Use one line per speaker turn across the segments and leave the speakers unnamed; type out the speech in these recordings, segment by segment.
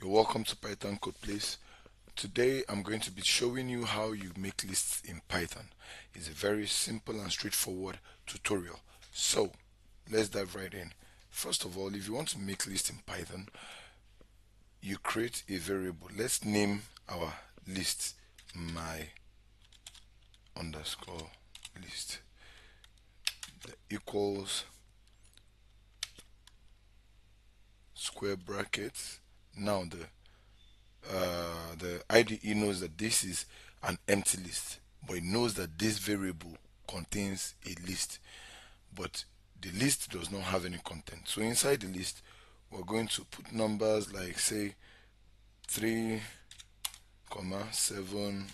You're welcome to Python Code Place. Today I'm going to be showing you how you make lists in Python. It's a very simple and straightforward tutorial. So let's dive right in. First of all, if you want to make lists in Python, you create a variable. Let's name our list my underscore list. The equals square brackets. Now the IDE knows that this is an empty list, but it knows that this variable contains a list, but the list does not have any content. So inside the list, we're going to put numbers like say 3, 7,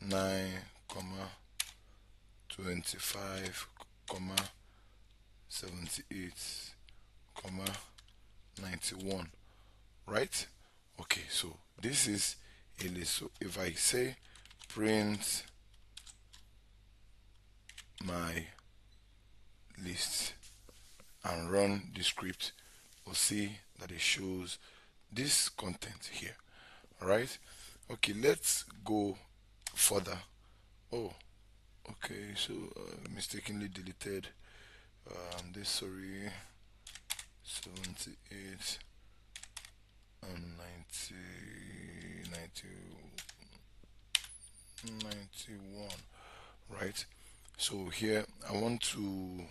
9, 25, 78, 91, right? Okay, so this is a list. So if I say print my list and run the script, we'll see that it shows this content here. Alright, okay, let's go further. Oh, okay, so mistakenly deleted this, sorry, 78 and 91, right? So here I want to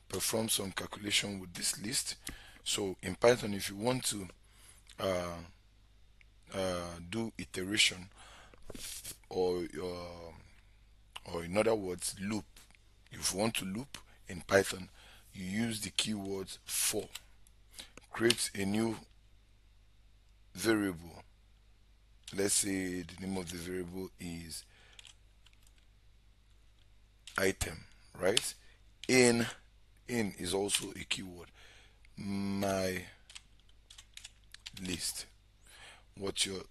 perform some calculation with this list. So in Python, if you want to do iteration, or in other words loop, if you want to loop in Python, you use the keyword for. Create a new variable. Let's say the name of the variable is item, right? In is also a keyword. My list. What you're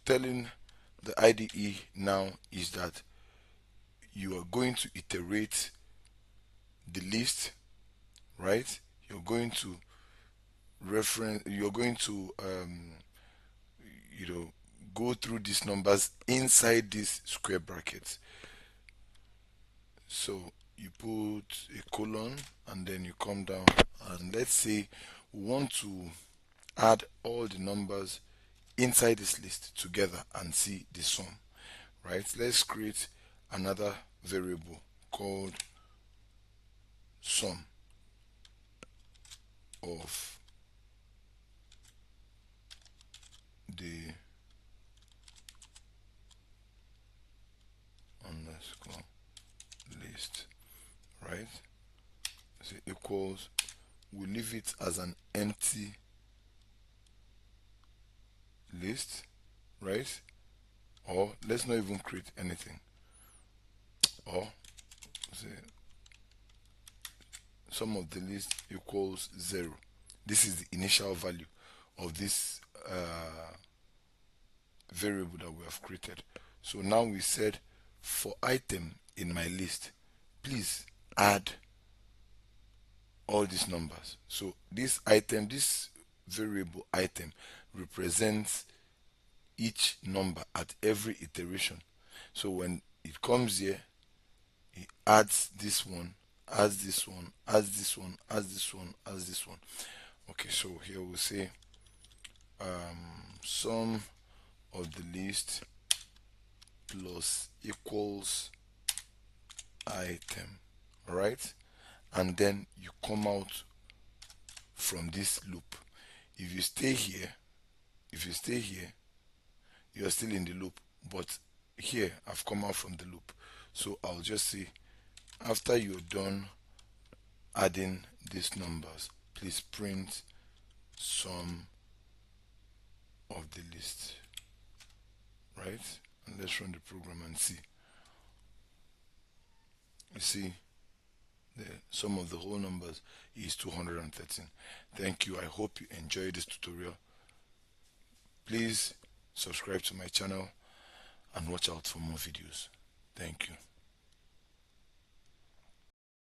telling the IDE now is that you are going to iterate the list, right? You're going to go through these numbers inside these square brackets. So you put a colon and then you come down, and let's say we want to add all the numbers inside this list together and see the sum, right? Let's create another variable called sum of the underscore list, right? So equals, we leave it as an empty list, right? Or let's not even create anything, or say sum of the list equals 0. This is the initial value of this variable that we have created. So now we said for item in my list, please add all these numbers. So this item, this variable item, represents each number at every iteration. So when it comes here, it adds this one, adds this one, adds this one, adds this one, adds this one. Okay, so here we'll say sum of the list plus equals item, right? And then you come out from this loop. If you stay here, you're still in the loop, but here I've come out from the loop. So I'll just say, after you're done adding these numbers, please print sum of the list, right? And let's run the program and see. You see the sum of the whole numbers is 213. Thank you. I hope you enjoyed this tutorial. Please subscribe to my channel and watch out for more videos. Thank you.